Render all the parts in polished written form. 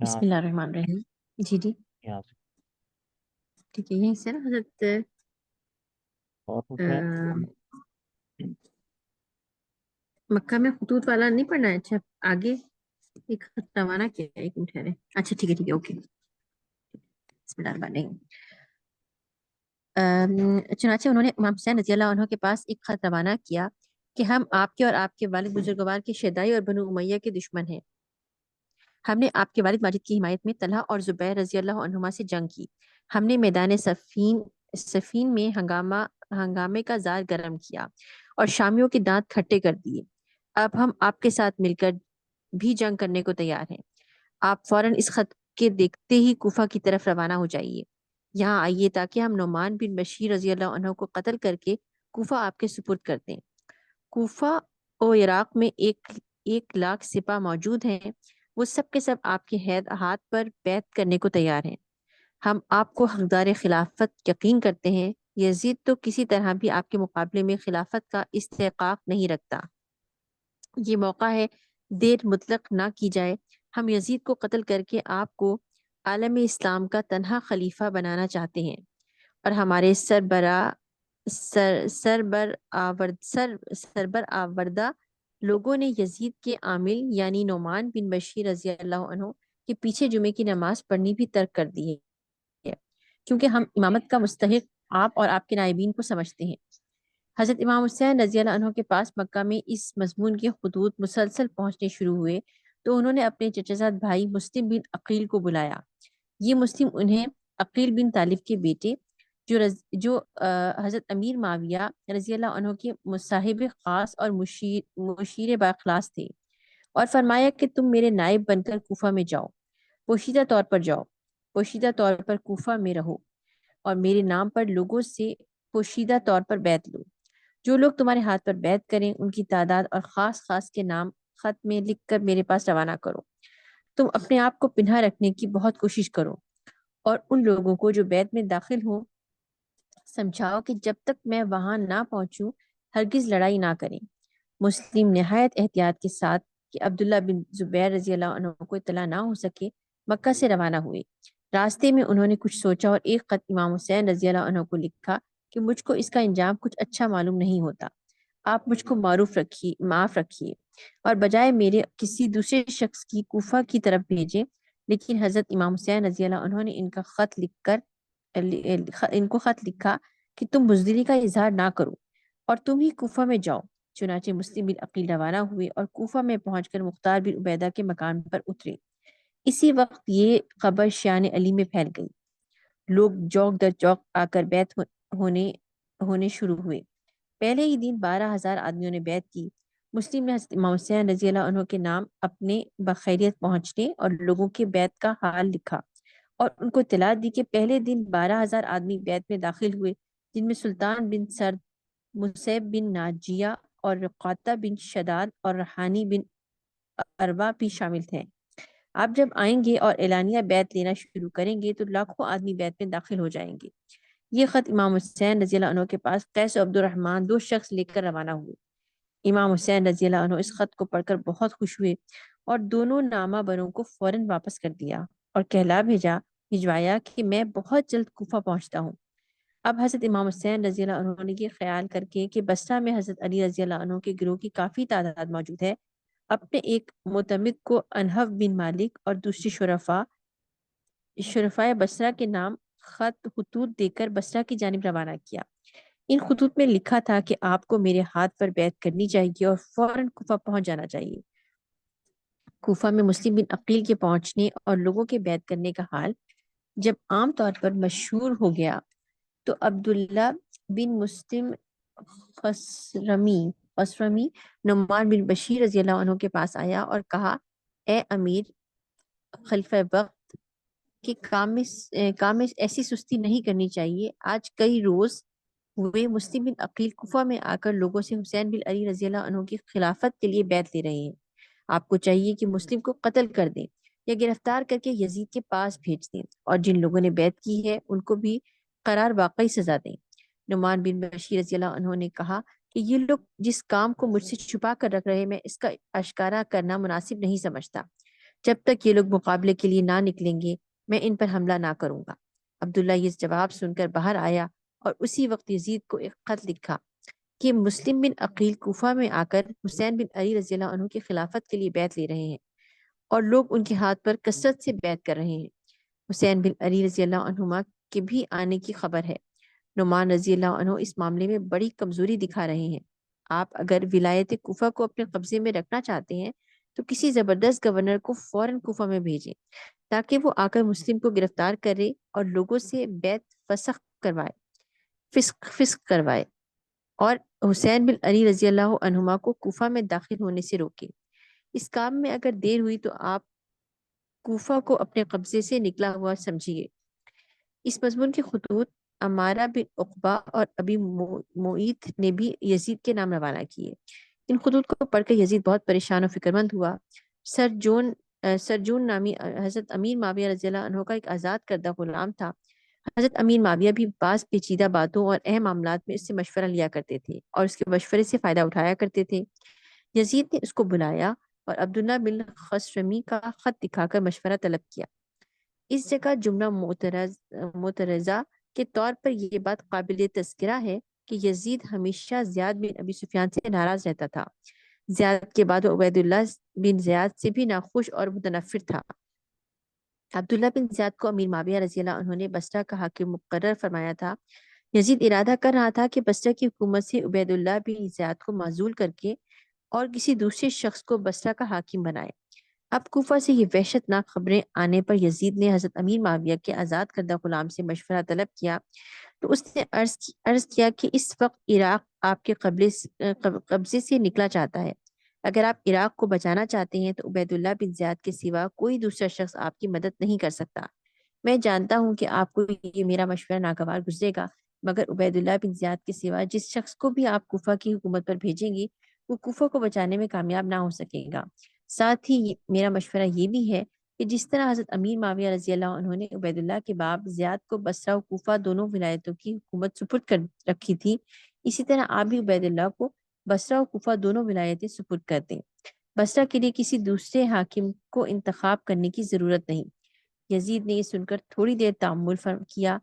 یہاں بسم اللہ الرحمن الرحیم۔ جی جی یہاں سے ٹھیک ہے، یہیں سے نا حضرت اور پوچھنا ہے؟ مکہ میں خطوط والا نہیں پڑھنا ہے؟ اچھا آگے ایک خط روانہ کیا ہے، ایک منٹ ٹھہرے۔ اچھا ٹھیک ہے اوکے، بسم اللہ الرحمن الرحیم۔ چنانچہ انہوں نے امام حسین رضی اللہ عنہ کے پاس ایک خط روانہ کیا کہ ہم آپ کے اور آپ کے والد بزرگوار کے شیدائی اور بنو امیہ کے دشمن ہیں۔ ہم نے آپ کے والد ماجد کی حمایت میں طلحہ اور زبیر رضی اللہ عنہما سے جنگ کی۔ ہم نے میدان صفین میں ہنگامے کا زار گرم کیا اور شامیوں کے دانت کھٹے کر دیے۔ اب ہم آپ کے ساتھ مل کر بھی جنگ کرنے کو تیار ہیں۔ آپ فوراً اس خط کے دیکھتے ہی کوفہ کی طرف روانہ ہو جائیے۔ یہاں آئیے تاکہ ہم نعمان بن بشیر رضی اللہ عنہ کو قتل کر کے کوفہ آپ کے سپرد کر دیں۔ کوفہ و عراق میں ایک لاکھ سپاہ موجود ہیں، وہ سب کے سب آپ کے ہاتھ پر بیعت کرنے کو تیار ہیں۔ ہم آپ کو حقدار خلافت یقین کرتے ہیں۔ یزید تو کسی طرح بھی آپ کے مقابلے میں خلافت کا استحقاق نہیں رکھتا۔ یہ موقع ہے، دیر مطلق نہ کی جائے۔ ہم یزید کو قتل کر کے آپ کو عالم اسلام کا تنہا خلیفہ بنانا چاہتے ہیں، اور ہمارے سربر آوردہ لوگوں نے یزید کے عامل یعنی نعمان بن بشیر رضی اللہ عنہ کے پیچھے جمعے کی نماز پڑھنی بھی ترک کر دی ہے، کیونکہ ہم امامت کا مستحق آپ اور آپ کے نائبین کو سمجھتے ہیں۔ حضرت امام حسین رضی اللہ عنہ کے پاس مکہ میں اس مضمون کے خطوط مسلسل پہنچنے شروع ہوئے تو انہوں نے اپنے چچا زاد بھائی مسلم بن عقیل کو بلایا۔ یہ مسلم انہیں عقیل بن طالب کے بیٹے جو حضرت امیر معاویہ رضی اللہ عنہ کے مصاحب خاص اور مشیر باخلاص تھے، اور فرمایا کہ تم میرے نائب بن کر کوفہ میں جاؤ، پوشیدہ طور پر جاؤ، پوشیدہ طور پر کوفہ میں رہو، اور میرے نام پر لوگوں سے پوشیدہ طور پر بیعت لو۔ جو لوگ تمہارے ہاتھ پر بیعت کریں ان کی تعداد اور خاص خاص کے نام خط میں لکھ کر میرے پاس روانہ کرو۔ تم اپنے آپ کو پنہا رکھنے کی بہت کوشش کرو، اور ان لوگوں کو جو بیعت میں داخل ہوں سمجھاؤ کہ جب تک میں وہاں نہ پہنچوں ہرگز لڑائی نہ کریں۔ مسلم نہایت احتیاط کے ساتھ کہ عبداللہ بن زبیر رضی اللہ عنہ کو اطلاع نہ ہو سکے مکہ سے روانہ ہوئے۔ راستے میں انہوں نے کچھ سوچا اور ایک خط امام حسین رضی اللہ عنہ کو لکھا کہ مجھ کو اس کا انجام کچھ اچھا معلوم نہیں ہوتا، آپ مجھ کو معاف رکھیے اور بجائے میرے کسی دوسرے شخص کی کوفہ کی طرف بھیجیں۔ لیکن حضرت امام حسین رضی اللہ عنہ نے ان کو خط لکھا کہ تم بزدلی کا اظہار نہ کرو اور تم ہی کوفہ میں جاؤ۔ چنانچہ مسلم بن عقیل روانہ ہوئے اور کوفہ میں پہنچ کر مختار بن عبیدہ کے مکان پر اترے۔ اسی وقت یہ خبر شیعان علی میں پھیل گئی۔ لوگ چوک در چوک آ کر بیعت ہونے شروع ہوئے۔ پہلے ہی دن 12,000 آدمیوں نے بیعت کی۔ مسلم نے حضرت امام حسین رضی اللہ عنہ کے نام اپنے بخیریت پہنچنے اور لوگوں کے بیعت کا حال لکھا، اور ان کو اطلاع دی کہ پہلے دن 12,000 آدمی بیعت میں داخل ہوئے، جن میں سلطان بن سرد، مصعب بن ناجیہ اور رقاتہ بن شداد اور رحانی بن اروا بھی شامل تھے۔ آپ جب آئیں گے اور اعلانیہ بیعت لینا شروع کریں گے تو لاکھوں آدمی بیعت میں داخل ہو جائیں گے۔ یہ خط امام حسین رضی اللہ عنہ کے پاس قیس و عبد الرحمن 2 شخص لے کر روانہ ہوئے۔ امام حسین رضی اللہ عنہ اس خط کو پڑھ کر بہت خوش ہوئے اور دونوں نامہ بروں کو فوراً واپس کر دیا اور بھجوایا کہ میں بہت جلد کوفہ پہنچتا ہوں۔ اب حضرت امام حسین رضی اللہ عنہ نے یہ خیال کر کے کہ بصرہ میں حضرت علی رضی اللہ عنہ کے گروہ کی کافی تعداد موجود ہے، اپنے ایک معتمد کو انحف بن مالک اور دوسری شرفائے بصرہ کے نام خطوط دے کر بصرہ کی جانب روانہ کیا۔ ان خطوط میں لکھا تھا کہ آپ کو میرے ہاتھ پر بیعت کرنی چاہیے اور فوراً کوفہ پہنچ جانا چاہیے۔ کوفہ میں مسلم بن عقیل کے پہنچنے اور لوگوں کے بیعت کرنے کا حال جب عام طور پر مشہور ہو گیا تو عبداللہ بن مسلم خسرمی نعمان بن بشیر رضی اللہ عنہ کے پاس آیا اور کہا، اے امیر خلیفہ وقت کہ کام میں ایسی سستی نہیں کرنی چاہیے۔ آج کئی روز ہوئے مسلم بن عقیل کوفہ میں آ کر لوگوں سے حسین بن علی رضی اللہ عنہ کی خلافت کے لیے بیعت لے رہے ہیں۔ آپ کو چاہیے کہ مسلم کو قتل کر دیں یا گرفتار کر کے یزید کے پاس بھیج دیں، اور جن لوگوں نے بیعت کی ہے ان کو بھی قرار واقعی سزا دیں۔ نعمان بن بشیر رضی اللہ عنہ نے کہا کہ یہ لوگ جس کام کو مجھ سے چھپا کر رکھ رہے، میں اس کا اشکارا کرنا مناسب نہیں سمجھتا۔ جب تک یہ لوگ مقابلے کے لیے نہ نکلیں گے میں ان پر حملہ نہ کروں گا۔ عبداللہ یہ جواب سن کر باہر آیا اور اسی وقت یزید کو ایک خط لکھا کہ مسلم بن عقیل کوفہ میں آ کر حسین بن علی رضی اللہ عنہ کی خلافت کے لیے بیعت لے رہے ہیں اور لوگ ان کے ہاتھ پر کثرت سے بیعت کر رہے ہیں۔ حسین بن علی رضی اللہ عنہما کے بھی آنے کی خبر ہے۔ نعمان رضی اللہ عنہ اس معاملے میں بڑی کمزوری دکھا رہے ہیں۔ آپ اگر ولایت کوفہ کو اپنے قبضے میں رکھنا چاہتے ہیں تو کسی زبردست گورنر کو فوراً کوفہ میں بھیجیں تاکہ وہ آ کر مسلم کو گرفتار کرے اور لوگوں سے بیعت فسخ کروائے اور حسین بن علی رضی اللہ عنہما کو کوفہ میں داخل ہونے سے روکے۔ اس کام میں اگر دیر ہوئی تو آپ کوفہ کو اپنے قبضے سے نکلا ہوا سمجھیے۔ اس مضمون کے خطوط امارہ بن عقبہ اور ابی معیط نے بھی یزید کے نام روانہ کیے۔ ان خطوط کو پڑھ کر یزید بہت پریشان و فکرمند ہوا۔ سرجون نامی حضرت امیر معاویہ رضی اللہ عنہ کا ایک آزاد کردہ غلام تھا۔ حضرت امیر معاویہ بھی بعض پیچیدہ باتوں اور اہم معاملات میں اس سے مشورہ لیا کرتے تھے اور اس کے مشورے سے فائدہ اٹھایا کرتے تھے۔ یزید نے اس کو بلایا اور عبداللہ بن خسرمی کا خط دکھا کر مشورہ طلب کیا۔ اس جگہ جملہ معترضہ کے طور پر یہ بات قابل تذکرہ ہے کہ یزید ہمیشہ زیاد بن ابی سفیان سے ناراض رہتا تھا۔ زیاد کے بعد وہ عبید اللہ بن زیاد سے بھی ناخوش اور متنفر تھا۔ عبداللہ بن زیاد کو امیر معاویہ رضی اللہ عنہ نے بصرہ کا حاکم مقرر فرمایا تھا۔ یزید ارادہ کر رہا تھا کہ بصرہ کی حکومت سے عبید اللہ بن زیاد کو معزول کر کے اور کسی دوسرے شخص کو بصرہ کا حاکم بنائے۔ اب کوفہ سے یہ وحشت ناک خبریں آنے پر یزید نے حضرت امیر معاویہ کے آزاد کردہ غلام سے مشورہ طلب کیا تو اس نے عرض کیا کہ اس وقت عراق آپ کے قبضے سے نکلا چاہتا ہے۔ اگر آپ عراق کو بچانا چاہتے ہیں تو عبید اللہ بن زیاد کے سوا کوئی دوسرا شخص آپ کی مدد نہیں کر سکتا۔ میں جانتا ہوں کہ آپ کو یہ میرا مشورہ ناگوار گزرے گا، مگر عبید اللہ بن زیاد کے سوا جس شخص کو بھی آپ کوفہ کی حکومت پر بھیجیں گے وہ کوفہ کو بچانے میں کامیاب نہ ہو سکے گا۔ ساتھ ہی میرا مشورہ یہ بھی ہے کہ جس طرح حضرت امیر معاویہ رضی اللہ عنہ نے عبید اللہ کے باب زیاد کو بصرہ و کوفہ دونوں ولایتوں کی حکومت سپرد کر رکھی تھی، اسی طرح آپ بھی عبید اللہ کو بصرہ و کوفہ دونوں ولایتیں سپرد کر دیں۔ بصرہ کے لیے کسی دوسرے حاکم کو انتخاب کرنے کی ضرورت نہیں۔ یزید نے یہ سن کر تھوڑی دیر تأمل کیا،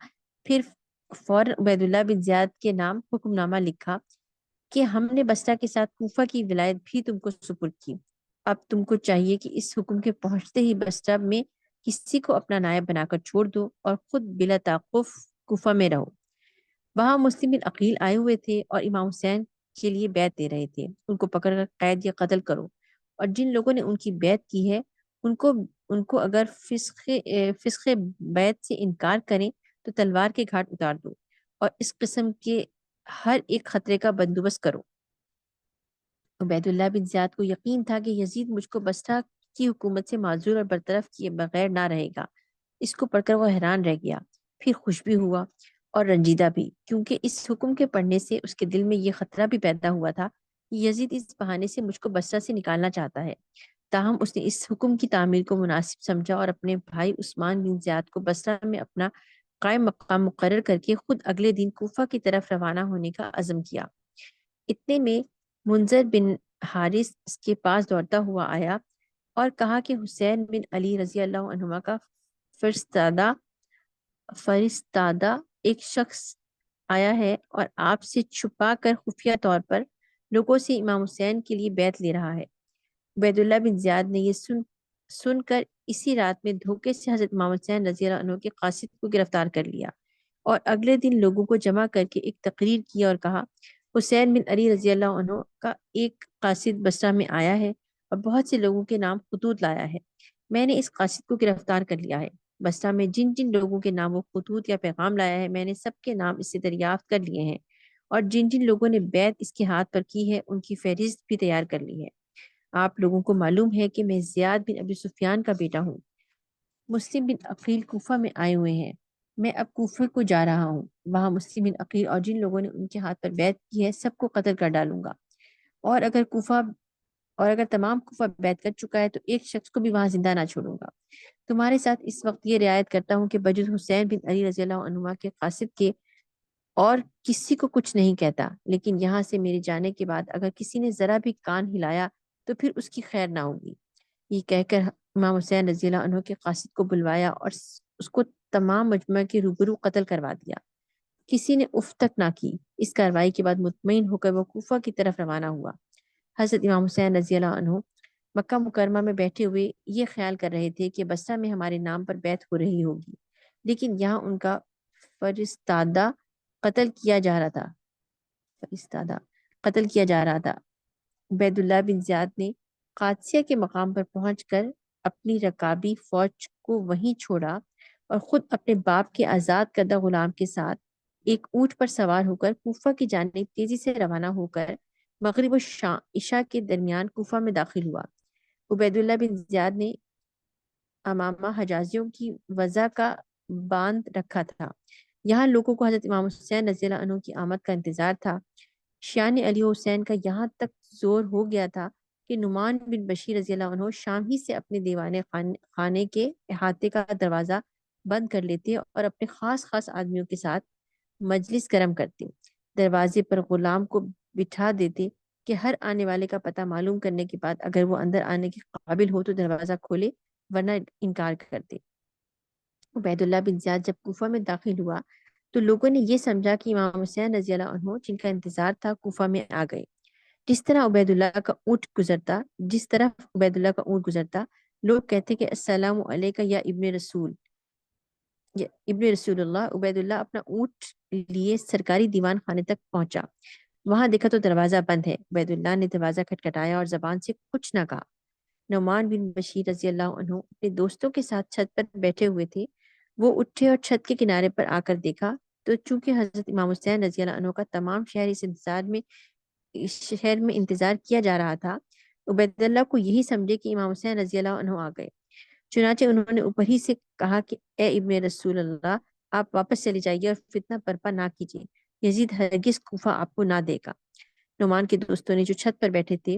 پھر فوراً عبید اللہ بن زیاد کے نام حکم نامہ لکھا کہ ہم نے بصرہ کے ساتھ کوفہ کی ولایت بھی تم کو سپرد کی۔ اب تم کو چاہیے کہ اس حکم کے پہنچتے ہی بصرہ میں کسی کو اپنا نائب بنا کر چھوڑ دو اور خود بلا توقف کوفہ میں رہو۔ وہاں مسلم بن عقیل آئے ہوئے تھے اور امام حسین کے لیے بیعت دے رہے تھے۔ ان کو پکڑ کر قید یا قتل کرو، اور جن لوگوں نے ان کی بیعت کی ہے ان کو اگر فسخ بیعت سے انکار کریں تو تلوار کے گھاٹ اتار دو اور اس قسم کے ہر ایک خطرے کا بندوبست کرو۔ عبید اللہ بن زیاد کو یقین تھا کہ یزید مجھ کو بصرہ کی حکومت سے معزول اور برطرف کیے بغیر نہ رہے گا۔ اس کو پڑھ کر وہ حیران رہ گیا، پھر خوش بھی ہوا اور رنجیدہ بھی، کیونکہ اس حکم کے پڑھنے سے اس کے دل میں یہ خطرہ بھی پیدا ہوا تھا کہ یزید اس بہانے سے مجھ کو بصرہ سے نکالنا چاہتا ہے۔ تاہم اس نے اس حکم کی تعمیل کو مناسب سمجھا اور اپنے بھائی عثمان بن زیاد کو بصرہ میں اپنا قائم مقام مقرر کر کے خود اگلے دن کوفہ کی طرف روانہ ہونے کا عزم کیا۔ اتنے میں منذر بن حارث اس کے پاس دوڑتا ہوا آیا اور کہا کہ حسین بن علی رضی اللہ عنہما کا فرستادہ ایک شخص آیا ہے اور آپ سے چھپا کر خفیہ طور پر لوگوں سے امام حسین کے لیے بیعت لے رہا ہے۔ عبید اللہ بن زیاد نے یہ سن کر اسی رات میں دھوکے سے حضرت امام حسین رضی اللہ عنہ کے قاصد کو گرفتار کر لیا اور اگلے دن لوگوں کو جمع کر کے ایک تقریر کی اور کہا حسین بن علی رضی اللہ عنہ کا ایک قاصد بصرہ میں آیا ہے اور بہت سے لوگوں کے نام خطوط لایا ہے۔ میں نے اس قاصد کو گرفتار کر لیا ہے۔ بصرہ میں جن جن لوگوں کے نام وہ خطوط یا پیغام لایا ہے میں نے سب کے نام اس سے دریافت کر لیے ہیں، اور جن جن لوگوں نے بیعت اس کے ہاتھ پر کی ہے ان کی فہرست بھی تیار کر لی ہے۔ آپ لوگوں کو معلوم ہے کہ میں زیاد بن ابی سفیان کا بیٹا ہوں۔ مسلم بن عقیل کوفہ میں آئے ہوئے ہیں۔ میں اب کوفہ کو جا رہا ہوں۔ وہاں مسلم بن عقیل اور جن لوگوں نے ان کے ہاتھ پر بیعت کی ہے سب کو قتل کر ڈالوں گا، اور اگر تمام کوفہ بیعت کر چکا ہے تو ایک شخص کو بھی وہاں زندہ نہ چھوڑوں گا۔ تمہارے ساتھ اس وقت یہ رعایت کرتا ہوں کہ بجز حسین بن علی رضی اللہ عنہما کے قاصد کے اور کسی کو کچھ نہیں کہتا، لیکن یہاں سے میرے جانے کے بعد اگر کسی نے ذرا بھی کان ہلایا تو پھر اس کی خیر نہ ہوگی۔ یہ کہہ کر امام حسین رضی اللہ عنہ کے قاصد کو بلوایا اور اس کو تمام مجمع کے روبرو قتل کروا دیا۔ کسی نے اف تک نہ کی۔ اس کارروائی کے بعد مطمئن ہو کر وہ کوفہ کی طرف روانہ ہوا۔ حضرت امام حسین رضی اللہ عنہ مکہ مکرمہ میں بیٹھے ہوئے یہ خیال کر رہے تھے کہ بصرہ میں ہمارے نام پر بیعت ہو رہی ہوگی، لیکن یہاں ان کا فرستادہ قتل کیا جا رہا تھا فرستادہ قتل کیا جا رہا تھا۔ عبید اللہ بن زیاد نے قادسیہ کے مقام پر پہنچ کر اپنی رکابی فوج کو وہیں چھوڑا اور خود اپنے باپ کے آزاد کردہ غلام کے ساتھ ایک اونٹ پر سوار ہو کر کوفہ کی جانب تیزی سے روانہ ہو کر مغرب و عشاء کے درمیان کوفہ میں داخل ہوا۔ عبید اللہ بن زیاد نے امامہ حجازیوں کی وضع کا باندھ رکھا تھا۔ یہاں لوگوں کو حضرت امام حسین رضی اللہ عنہ کی آمد کا انتظار تھا۔ شان علی حسین کا یہاں تک زور ہو گیا تھا کہ نعمان بن بشیر رضی اللہ عنہ شام ہی سے اپنے دیوانے خانے کے احاطے کا دروازہ بند کر لیتے اور اپنے خاص خاص آدمیوں کے ساتھ مجلس گرم کرتے، دروازے پر غلام کو بٹھا دیتے کہ ہر آنے والے کا پتہ معلوم کرنے کے بعد اگر وہ اندر آنے کے قابل ہو تو دروازہ کھولے، ورنہ انکار کرتے۔ عبید اللہ بن زیاد جب کوفہ میں داخل ہوا تو لوگوں نے یہ سمجھا کہ امام حسین رضی اللہ عنہ جن کا انتظار تھا کوفہ میں آ گئے۔ جس طرف عبید اللہ کا اونٹ گزرتا لوگ کہتے کہ السلام علیکہ یا ابن رسول اللہ۔ عبید اللہ اپنا اونٹ لیے سرکاری دیوان خانے تک پہنچا۔ وہاں دیکھا تو دروازہ بند ہے۔ عبید اللہ نے دروازہ کھٹکھٹایا اور زبان سے کچھ نہ کہا۔ نعمان بن بشیر رضی اللہ عنہ اپنے دوستوں کے ساتھ چھت پر بیٹھے ہوئے تھے۔ وہ اٹھے اور چھت کے کنارے پر آ کر دیکھا تو چونکہ حضرت امام حسین رضی اللہ عنہ کا تمام شہر میں انتظار کیا جا رہا تھا، عبید اللہ کو یہی سمجھے کہ امام حسین رضی اللہ عنہ آ گئے۔ چنانچہ انہوں نے اوپر ہی سے کہا کہ اے ابن رسول اللہ، آپ واپس چلی جائیے اور فتنہ برپا نہ کیجیے، یزید ہرگز کوفہ آپ کو نہ دے گا۔ نعمان کے دوستوں نے جو چھت پر بیٹھے تھے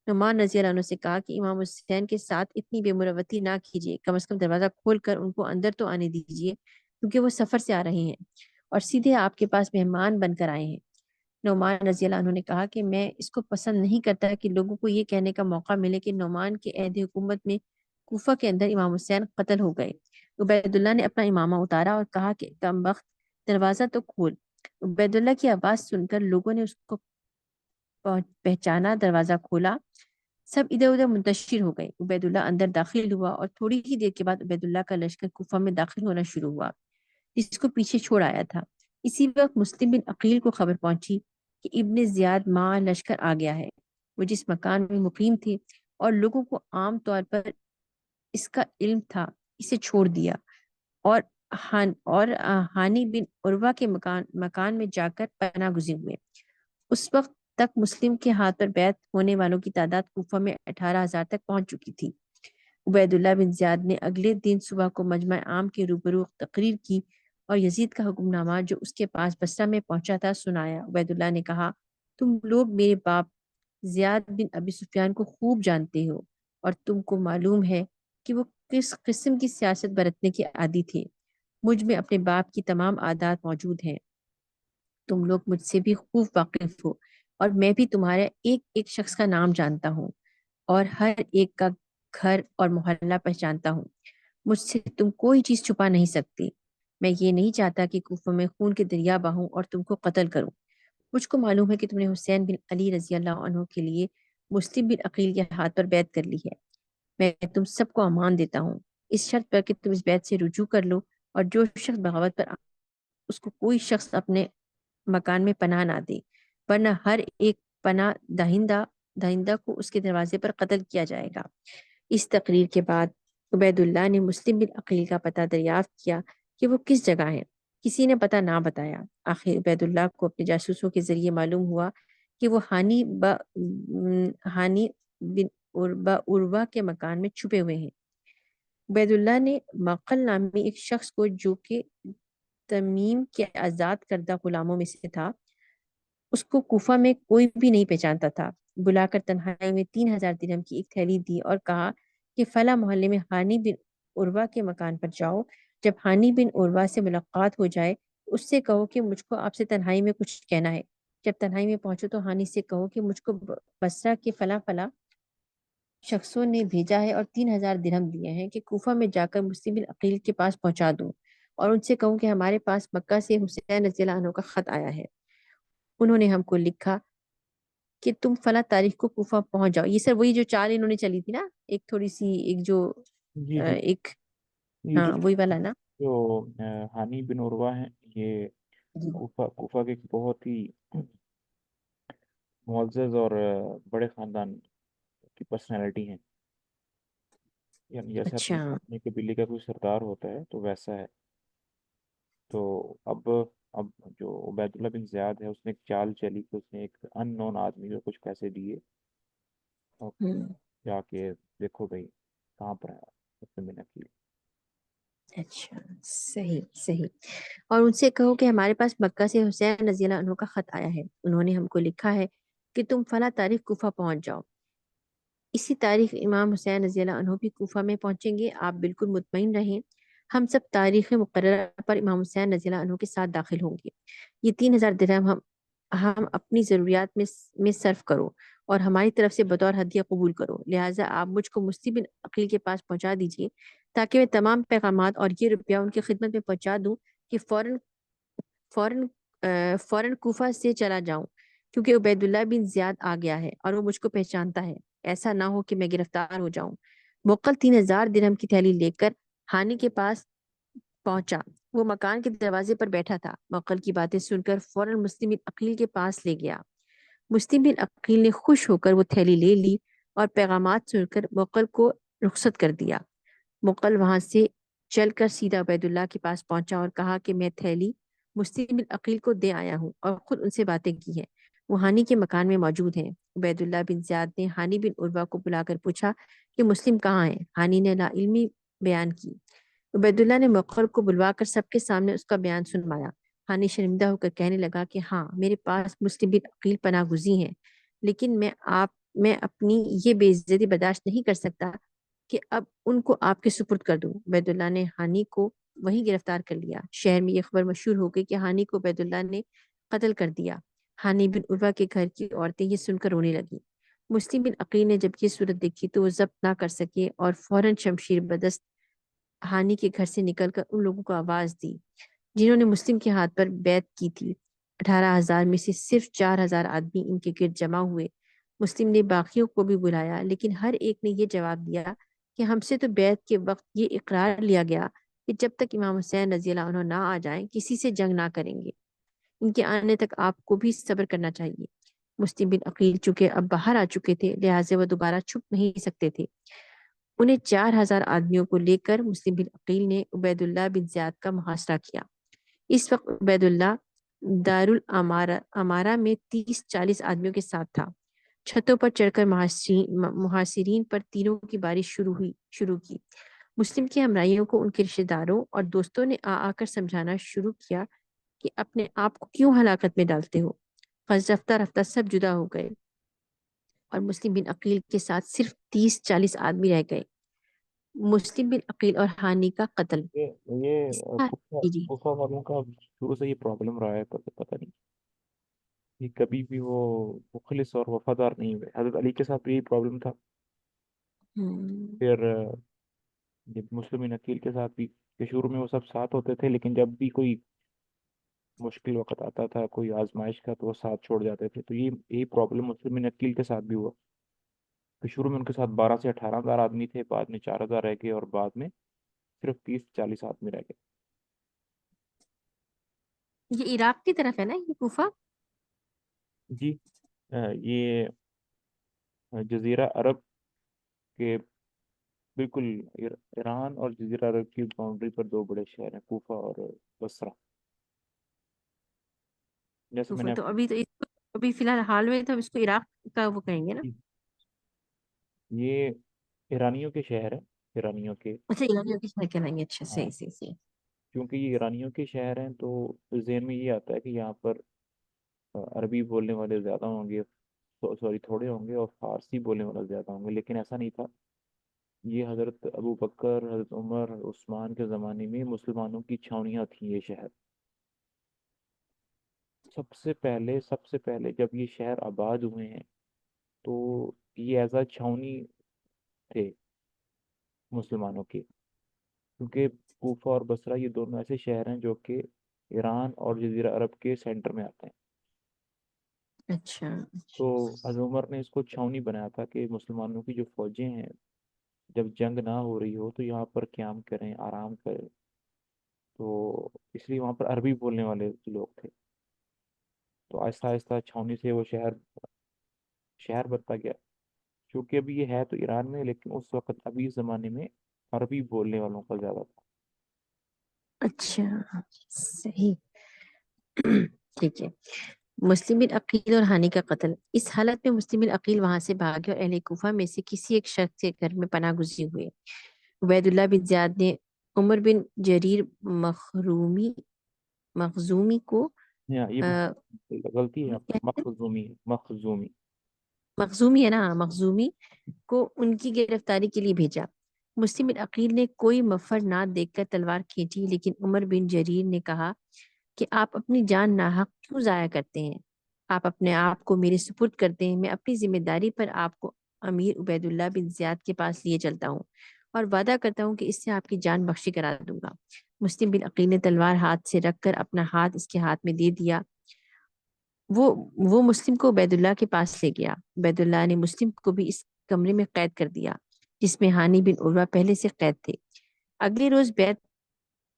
نعمان رضی اللہ عنہ سے کہا کہ امام حسین کے ساتھ اتنی بے مروتی نہ کیجیے، کم از کم دروازہ کھول کر ان کو اندر تو آنے دیجیے، کیونکہ وہ سفر سے آ رہے ہیں اور سیدھے آپ کے پاس مہمان بن کر آئے ہیں۔ نعمان رضی اللہ عنہ نے کہا کہ میں اس کو پسند نہیں کرتا کہ لوگوں کو یہ کہنے کا موقع ملے کہ نعمان کے عہد حکومت میں کوفہ کے اندر امام حسین قتل ہو گئے۔ عبید اللہ نے اپنا امامہ اتارا اور کہا کہ کم بخت، دروازہ تو کھول۔ عبید اللہ کی آواز سن کر لوگوں نے اس کو پہچانا، دروازہ کھولا، سب ادھر ادھر منتشر ہو گئے۔ عبید اللہ اندر داخل ہوا اور تھوڑی ہی دیر کے بعد عبید اللہ کا لشکر کوفہ میں داخل ہونا شروع ہوا، جس کو پیچھے چھوڑ آیا تھا۔ اسی وقت مسلم بن عقیل کو خبر پہنچی کہ ابن زیاد ماں لشکر آ گیا ہے۔ وہ جس مکان میں مقیم تھے اور لوگوں کو عام طور پر اس کا علم تھا، اسے چھوڑ دیا اور ہانی بن عروہ کے مکان میں جا کر پناہ گزین ہوئے۔ اس وقت تک مسلم کے ہاتھ پر بیعت ہونے والوں کی تعداد کوفہ میں 18,000 تک پہنچ چکی تھی۔ عبید اللہ بن زیاد نے اگلے دن صبح کو مجمع عام کے روبرو تقریر کی اور یزید کا حکم نامہ جو اس کے پاس بصرہ میں پہنچا تھا سنایا۔ عبید اللہ نے کہا، تم لوگ میرے باپ زیاد بن ابی سفیان کو خوب جانتے ہو اور تم کو معلوم ہے کہ وہ کس قسم کی سیاست برتنے کے عادی تھے۔ مجھ میں اپنے باپ کی تمام عادات موجود ہیں، تم لوگ مجھ سے بھی خوب واقف ہو اور میں بھی تمہارے ایک ایک شخص کا نام جانتا ہوں اور ہر ایک کا گھر اور محلہ پہچانتا ہوں۔ مجھ سے تم کوئی چیز چھپا نہیں سکتی۔ میں یہ نہیں چاہتا کہ کوفہ میں خون کے دریا بہوں اور تم کو قتل کروں۔ مجھ کو معلوم ہے کہ تم نے حسین بن علی رضی اللہ عنہ کے لیے مسلم بن عقیل کے ہاتھ پر بیعت کر لی ہے۔ میں تم سب کو امان دیتا ہوں اس شرط پر کہ تم اس بیعت سے رجوع کر لو اور جو شخص بغاوت پر اس کو کوئی شخص اپنے مکان میں پناہ نہ دے، ورنہ ہر ایک پناہ دہندہ کو اس کے دروازے پر قتل کیا جائے گا۔ اس تقریر کے بعد عبید اللہ نے مسلم بن عقیل کا پتہ دریافت کیا کہ وہ کس جگہ ہے۔ کسی نے پتہ نہ بتایا۔ آخر عبید اللہ کو اپنے جاسوسوں کے ذریعے معلوم ہوا کہ وہ ہانی بن عروہ کے مکان میں چھپے ہوئے ہیں۔ عبید اللہ نے مقل نامی ایک شخص کو، جو کہ تمیم کے آزاد کردہ غلاموں میں سے تھا، اس کو کوفہ میں کوئی بھی نہیں پہچانتا تھا، بلا کر تنہائی میں 3,000 درہم کی ایک تھیلی دی اور کہا کہ فلاں محلے میں ہانی بن عروہ کے مکان پر جاؤ، جب ہانی بن عروہ سے ملاقات ہو جائے اس سے کہو کہ مجھ کو آپ سے تنہائی میں کچھ کہنا ہے۔ جب تنہائی میں پہنچو تو ہانی سے کہو کہ مجھ کو بصرہ کے فلاں فلاں شخصوں نے بھیجا ہے اور 3,000 درہم دیے ہیں کہ کوفہ میں جا کر مسلم بن عقیل کے پاس پہنچا دوں اور ان سے کہوں کہ ہمارے پاس مکہ سے حسین رضی اللہ عنہ کا خط آیا ہے۔ انہوں نے ہم کو لکھا کہ تم فلاں تاریخ کو کوفہ پہنچ جاؤ۔ یہ سر وہی جو چال انہوں نے چلی تھی نا، ایک تھوڑی سی ایک جو جی جی، ایک، یہ ہاں وہی والا نا۔ جو ہانی بن عروہ ہیں، یہ جی کوفہ کے ایک بہت ہی معزز اور بڑے خاندان کی پرسنالٹی ہیں، یعنی جیسے اچھا۔ اپنے قبیلے کا کوئی سردار ہوتا ہے تو ویسا ہے۔ تو اب جو عبید اللہ بن زیاد ہے، اس نے ایک چال چلی کہ اس نے ایک ان نون آدمی کو کچھ پیسے دیے اور ہوں، جا کے دیکھو بھائی کہاں پر ہے مسلم بن عقیل۔ اچھا، صحیح صحیح۔ اور ان سے کہو کہ ہمارے پاس مکہ سے حسین رضی اللہ عنہ کا خط آیا ہے۔ انہوں نے ہم کو لکھا ہے کہ تم فلاں تاریخ کوفہ پہنچ جاؤ۔ اسی تاریخ امام حسین رضی اللہ عنہ بھی کوفہ میں پہنچیں گے، آپ بالکل مطمئن رہیں۔ ہم سب تاریخ مقررہ پر امام حسین رضی اللہ عنہ کے ساتھ داخل ہوں گے۔ یہ 3,000 درہم ہم اپنی ضروریات میں صرف کرو اور ہماری طرف سے بطور ہدیہ قبول کرو، لہٰذا آپ مجھ کو مسلم بن عقیل کے پاس پہنچا دیجیے تاکہ میں تمام پیغامات اور یہ روپیہ ان کی خدمت میں پہنچا دوں کہ فوراً فوراً کوفہ سے چلا جاؤں، کیونکہ عبید اللہ بن زیاد آ گیا ہے اور وہ مجھ کو پہچانتا ہے، ایسا نہ ہو کہ میں گرفتار ہو جاؤں۔ موکل 3,000 درہم کی تھیلی لے کر ہانی کے پاس پہنچا۔ وہ مکان کے دروازے پر بیٹھا تھا۔ موکل کی باتیں سن کر فوراً مسلم بن عقیل کے پاس لے گیا۔ مسلم بن عقیل نے خوش ہو کر وہ تھیلی لے لی اور پیغامات سن کر موکل کو رخصت کر دیا۔ موکل وہاں سے چل کر سیدھا عبید اللہ کے پاس پہنچا اور کہا کہ میں تھیلی مسلم بن عقیل کو دے آیا ہوں اور خود ان سے باتیں کی ہیں، وہ ہانی کے مکان میں موجود ہیں۔ عبید اللہ بن زیاد نے ہانی بن عروہ کو بلا کر پوچھا کہ مسلم کہاں ہے؟ ہانی نے لا علمی بیان کی۔ عبید اللہ نے موکل کو بلوا کر سب کے سامنے اس کا بیان سنوایا۔ ہانی شرمندہ ہو کر کہنے لگا کہ ہاں، میرے پاس مسلم بن عقیل پناہ گزین ہیں، لیکن میں اپنی یہ بے عزتی برداشت نہیں کر سکتا کہ اب ان کو آپ کے سپرد کر دوں۔ عبید اللہ نے ہانی کو وہیں گرفتار کر لیا۔ شہر میں یہ خبر مشہور ہو گئی کہ ہانی کو عبید اللہ نے قتل کر دیا۔ ہانی بن عروہ کے گھر کی عورتیں یہ سن کر رونے لگیں۔ مسلم بن عقیل نے جب یہ صورت دیکھی تو وہ ضبط نہ کر سکے اور فوراً شمشیر بدست ہانی کے گھر سے نکل کر ان لوگوں کو آواز دی جنہوں نے مسلم کے ہاتھ پر بیعت کی تھی۔ 18,000 میں سے صرف 4,000 آدمی ان کے گرد جمع ہوئے۔ مسلم نے باقیوں کو بھی بلایا، لیکن ہر ایک نے یہ جواب دیا کہ ہم سے تو بیعت کے وقت یہ اقرار لیا گیا کہ جب تک امام حسین رضی اللہ عنہ نہ آ جائیں کسی سے جنگ نہ کریں گے، ان کے آنے تک آپ کو بھی صبر کرنا چاہیے۔ مسلم بن عقیل چونکہ اب باہر آ چکے تھے، لہٰذا وہ دوبارہ چھپ نہیں سکتے تھے۔ انہیں 4,000 آدمیوں کو لے کر مسلم بن عقیل نے عبید اللہ بن زیاد کا محاصرہ کیا۔ اس وقت عبید اللہ دارالعمارہ میں 30-40 آدمیوں کے ساتھ تھا۔ چھتوں پر چڑھ کر محاصرین پر تیروں کی بارش شروع کی۔ مسلم کے ہمراہیوں کو ان کے رشتہ داروں اور دوستوں نے آ کر سمجھانا شروع کیا کہ اپنے آپ کو کیوں ہلاکت میں ڈالتے ہو۔ رفتہ رفتہ سب جدا ہو گئے اور مسلم بن عقیل کے ساتھ صرف 30-40 آدمی رہ گئے۔ مسلم بن عقیل اور ہانی کا قتل۔ یہ اس کا جی جی کوفہ والوں کا شروع سے یہ پرابلم رہا ہے، پتہ نہیں کہ کبھی بھی وہ مخلص اور وفادار نہیں ہوئے۔ حضرت علی کے ساتھ بھی یہی پرابلم تھا، ہوں، پھر جب مسلم بن عقیل کے ساتھ بھی، کہ شروع میں وہ سب ساتھ ہوتے تھے لیکن جب بھی کوئی مشکل وقت آتا تھا، کوئی آزمائش کا، تو وہ ساتھ چھوڑ جاتے تھے۔ تو یہی پرابلم مسلم بن عقیل کے ساتھ بھی ہوا کہ شروع میں ان کے ساتھ 12 سے 18,000 آدمی تھے، بعد میں 4,000 رہ گئے اور بعد میں صرف 30-40 آدمی رہ گئے۔ یہ عراق کی طرف ہے نا یہ کوفہ؟ جی، یہ جزیرہ عرب کے بالکل ایران اور جزیرہ عرب کی باؤنڈری پر دو بڑے شہر ہیں، کوفہ اور بصرہ۔ جیسے میں کوفہ نے تو ابھی تو اس کو ابھی فی الحال حال میں تو ہم اس کو عراق کا وہ کہیں گے نا۔ یہ ایرانیوں کے شہر ہیں، ایرانیوں کے، اچھا، ایرانیوں کی شہر کہلائیں گے، اچھا ہاں، صحیح صحیح صحیح۔ کیونکہ یہ ایرانیوں کے شہر ہیں تو ذہن میں یہ آتا ہے کہ یہاں پر عربی بولنے والے زیادہ ہوں گے، سوری تھوڑے ہوں گے، اور فارسی بولنے والے زیادہ ہوں گے، لیکن ایسا نہیں تھا۔ یہ حضرت ابو بکر، حضرت عمر، عثمان کے زمانے میں مسلمانوں کی چھاؤنیاں تھیں یہ شہر۔ سب سے پہلے جب یہ شہر آباد ہوئے ہیں تو یہ ایز اے چھاؤنی تھے مسلمانوں کے، کیونکہ کوفہ اور بصرہ یہ دونوں ایسے شہر ہیں جو کہ ایران اور جزیرہ عرب کے سینٹر میں آتے ہیں۔ اچھا تو حضرت عمر نے اس کو چھاؤنی بنایا تھا کہ مسلمانوں کی جو فوجیں ہیں جب جنگ نہ ہو رہی ہو تو یہاں پر قیام کریں، آرام کریں۔ تو اس لیے وہاں پر عربی بولنے والے لوگ تھے، تو آہستہ آہستہ چھاؤنی سے وہ شہر شہر بنتا گیا، کیونکہ ابھی یہ ہے تو ایران میں، لیکن اس وقت ابھی اس زمانے میں عربی بولنے والوں کا زیادہ تھا۔ اچھا، صحیح۔ ٹھیک ہے۔ مسلم بن عقیل اور ہانی کا قتل۔ اس حالت میں مسلم بن عقیل وہاں سے بھاگے اور اہل کوفہ میں سے کسی ایک شخص کے گھر میں پناہ گزین ہوئے۔ عبید اللہ بن زیاد نے عمر بن جریر مخزومی کو یہ آ، غلطی ہے آپ کیا کا، ہے؟ مخزومی ہے، مخزومی۔ مخزومی ہے نا، مخزومی کو ان کی گرفتاری کے لیے بھیجا۔ مسلم بن عقیل نے کوئی مفر نہ دیکھ کر تلوار کھینچی، لیکن عمر بن جریر نے کہا کہ آپ اپنی جان ناحق کیوں ضائع کرتے ہیں؟ آپ اپنے آپ کو میرے سپرد کرتے ہیں، میں اپنی ذمہ داری پر آپ کو امیر عبید اللہ بن زیاد کے پاس لیے چلتا ہوں اور وعدہ کرتا ہوں کہ اس سے آپ کی جان بخشی کرا دوں گا۔ مسلم بن عقیل نے تلوار ہاتھ سے رکھ کر اپنا ہاتھ اس کے ہاتھ میں دے دیا۔ وہ وہ مسلم کو عبید اللہ کے پاس لے گیا۔ عبید اللہ نے مسلم کو بھی اس کمرے میں قید کر دیا جس میں ہانی بن عروہ پہلے سے قید تھے۔ اگلے روز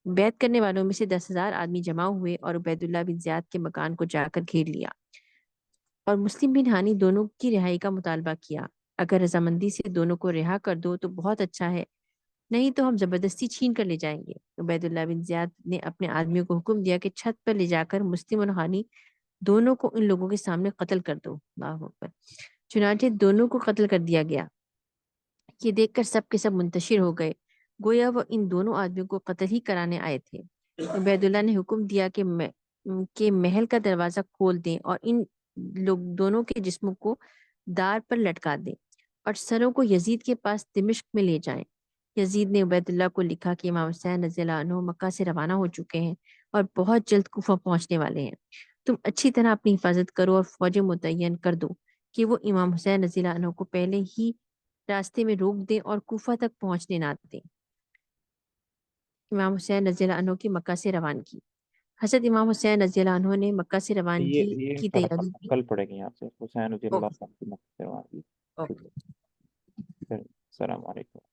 بیعت کرنے والوں میں سے 10,000 آدمی جمع ہوئے اور عبید اللہ بن زیاد کے مکان کو جا کر گھیر لیا اور مسلم بن ہانی دونوں کی رہائی کا مطالبہ کیا۔ اگر رضامندی سے دونوں کو رہا کر دو تو بہت اچھا ہے، نہیں تو ہم زبردستی چھین کر لے جائیں گے۔ عبید اللہ بن زیاد نے اپنے آدمیوں کو حکم دیا کہ چھت پر لے جا کر مسلم اور ہانی دونوں کو ان لوگوں کے سامنے قتل کر دو۔ اللہ اکبر۔ چنانچہ دونوں کو قتل کر دیا گیا۔ یہ دیکھ کر سب کے سب منتشر ہو گئے، گویا وہ ان دونوں آدمیوں کو قتل ہی کرانے آئے تھے۔ عبید اللہ نے حکم دیا کہ محل کا دروازہ کھول دیں اور ان لوگ دونوں کے جسموں کو دار پر لٹکا دیں اور سروں کو یزید کے پاس دمشق میں لے جائیں۔ یزید نے عبید اللہ کو لکھا کہ امام حسین رضی اللہ عنہ مکہ سے روانہ ہو چکے ہیں اور بہت جلد کوفہ پہنچنے والے ہیں۔ تم اچھی طرح اپنی حفاظت کرو اور فوجیں متعین کر دو کہ وہ امام حسین رضی اللہ عنہ کو پہلے ہی راستے میں روک دیں اور کوفہ تک پہنچنے نہ دیں۔ امام حسین رضی اللہ عنہ کی مکہ سے روانگی۔ حضرت امام حسین رضی اللہ عنہ نے مکہ سے روانگی یہ کی پڑھا تیاری کی۔ کل پڑھیں گے آپ سے حسین رضی اللہ اوکے عنہ کی مقدمہ کی۔ اوکے۔ السلام علیکم۔